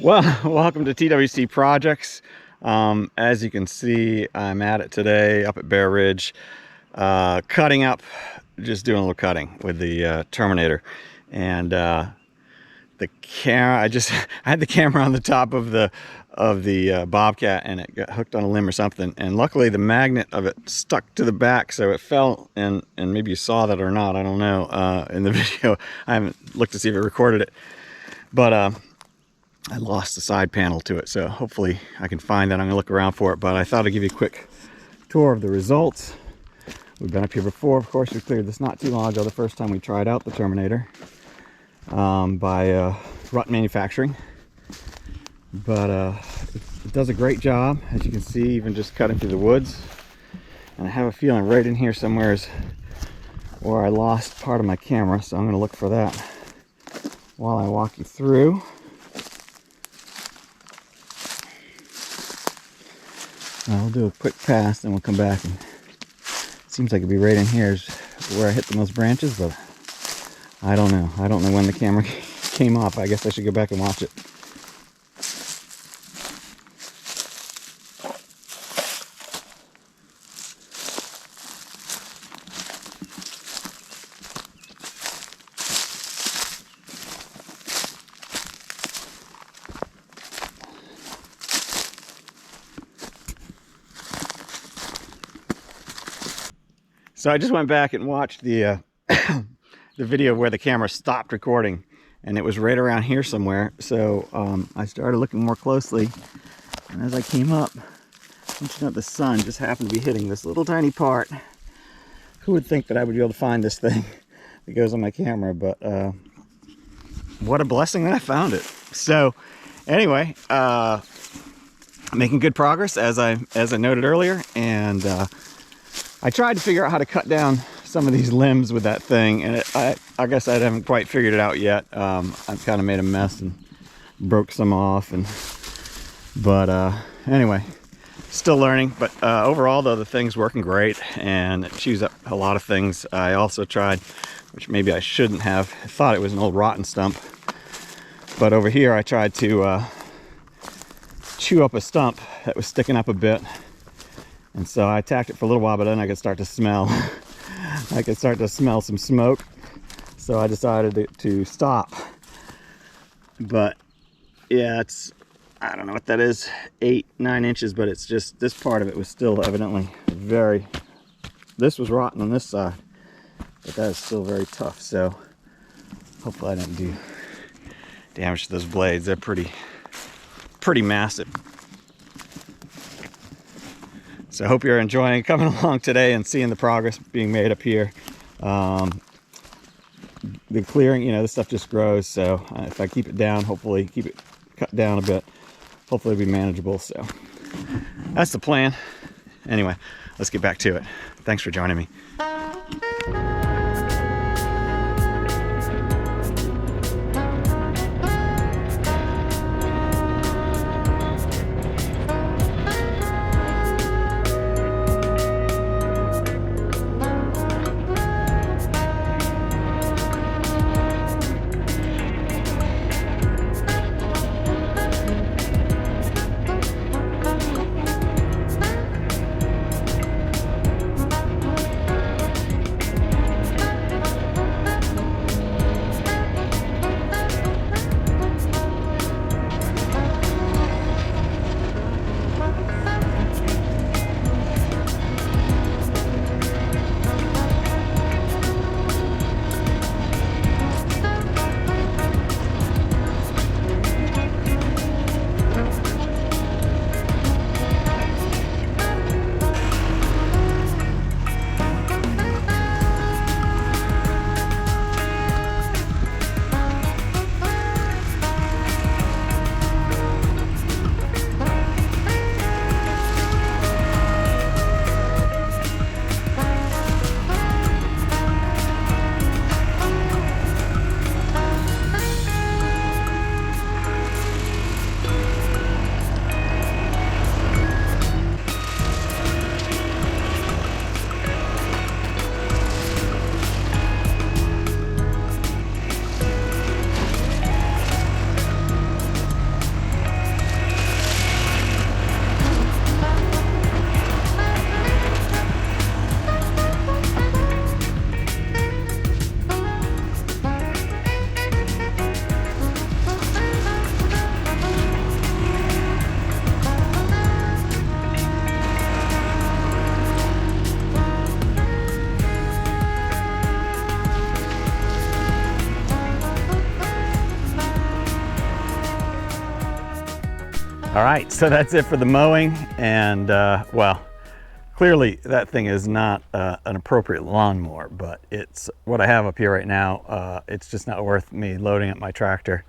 Well, welcome to TWC Projects. As you can see, I'm at it today up at Bear Ridge, cutting up, just doing a little cutting with the Terminator. And the camera, I had the camera on the top of the Bobcat, and it got hooked on a limb or something. And luckily the magnet of it stuck to the back, so it fell, and maybe you saw that or not, I don't know, in the video. I haven't looked to see if it recorded it. But I lost the side panel to it, so hopefully I can find that. I'm gonna look around for it, but I thought I'd give you a quick tour of the results. We've been up here before. Of course, we cleared this not too long ago, the first time we tried out the Terminator by Rut Mfg. But it does a great job, as you can see, even just cutting through the woods. And I have a feeling right in here somewhere is where I lost part of my camera, so I'm gonna look for that while I walk you through. I'll do a quick pass, then we'll come back, and it seems like it'd be right in here is where I hit the most branches, but I don't know. I don't know when the camera came off. I guess I should go back and watch it. So I just went back and watched the the video where the camera stopped recording, and it was right around here somewhere. So I started looking more closely, and as I came up, the sun just happened to be hitting this little tiny part. Who would think that I would be able to find this thing that goes on my camera? But what a blessing that I found it. So anyway, making good progress as I noted earlier, and I tried to figure out how to cut down some of these limbs with that thing, and I guess I haven't quite figured it out yet. I've kind of made a mess and broke some off, but anyway, still learning. But overall, though, the thing's working great, and it chews up a lot of things. I also tried, which maybe I shouldn't have, thought it was an old rotten stump, but over here I tried to chew up a stump that was sticking up a bit. And so I attacked it for a little while, but then I could start to smell. I could start to smell some smoke. So I decided to stop. But yeah, I don't know what that is, 8-9 inches, but it's just, this part of it was still evidently this was rotten on this side, but that is still very tough. So hopefully I didn't do damage to those blades. They're pretty massive. So I hope you're enjoying coming along today and seeing the progress being made up here. The clearing, this stuff just grows. So if I keep it down, hopefully keep it cut down a bit, hopefully it'll be manageable. So that's the plan. Anyway, let's get back to it. Thanks for joining me. All right, so that's it for the mowing, and well, clearly that thing is not an appropriate lawnmower, but it's what I have up here right now. It's just not worth me loading up my tractor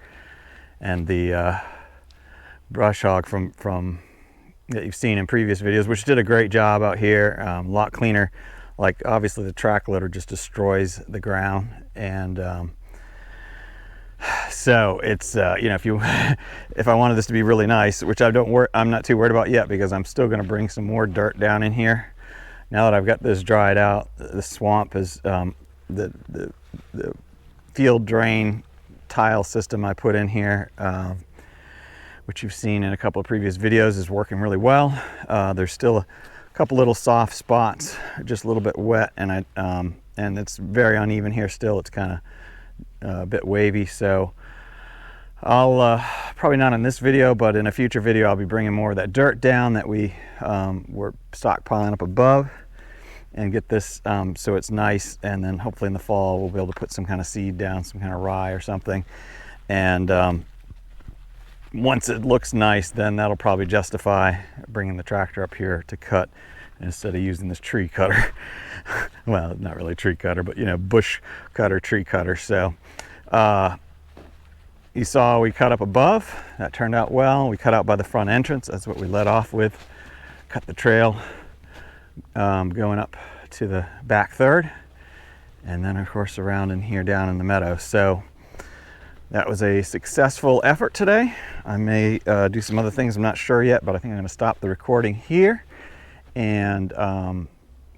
and the brush hog from that you've seen in previous videos, which did a great job out here. A lot cleaner. Like obviously the track loader just destroys the ground, and so it's you know, if I wanted this to be really nice, which I'm not too worried about yet, because I'm still going to bring some more dirt down in here. Now that I've got this dried out, the swamp is the field drain tile system I put in here, which you've seen in a couple of previous videos, is working really well. There's still a couple little soft spots, just a little bit wet, and and it's very uneven here still. It's kind of a bit wavy, so I'll probably not in this video, but in a future video I'll be bringing more of that dirt down that we're stockpiling up above, and get this so it's nice, and then hopefully in the fall we'll be able to put some kind of seed down, some kind of rye or something, and once it looks nice, then that'll probably justify bringing the tractor up here to cut instead of using this tree cutter. Well, not really a tree cutter, but you know, bush cutter, tree cutter. So you saw we cut up above. That turned out well. We cut out by the front entrance. That's what we led off with. Cut the trail going up to the back third, and then of course around in here down in the meadow. So that was a successful effort today. I may do some other things, I'm not sure yet, but I think I'm going to stop the recording here and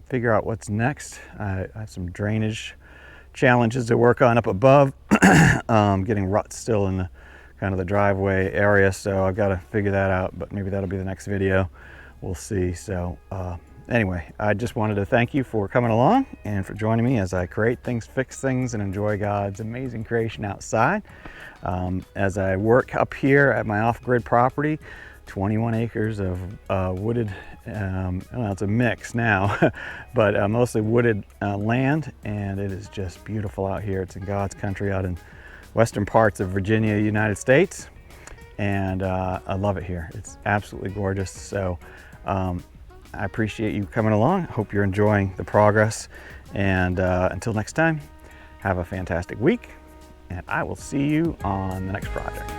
figure out what's next. I have some drainage challenges to work on up above, getting ruts still in the kind of the driveway area, so I've got to figure that out, but maybe that'll be the next video. We'll see. So anyway, I just wanted to thank you for coming along and for joining me as I create things, fix things, and enjoy God's amazing creation outside. As I work up here at my off-grid property, 21 acres of wooded, well, it's a mix now, but mostly wooded land, and it is just beautiful out here. It's in God's country out in western parts of Virginia, United States, and I love it here. It's absolutely gorgeous. So I appreciate you coming along. Hope you're enjoying the progress, and until next time, have a fantastic week, and I will see you on the next project.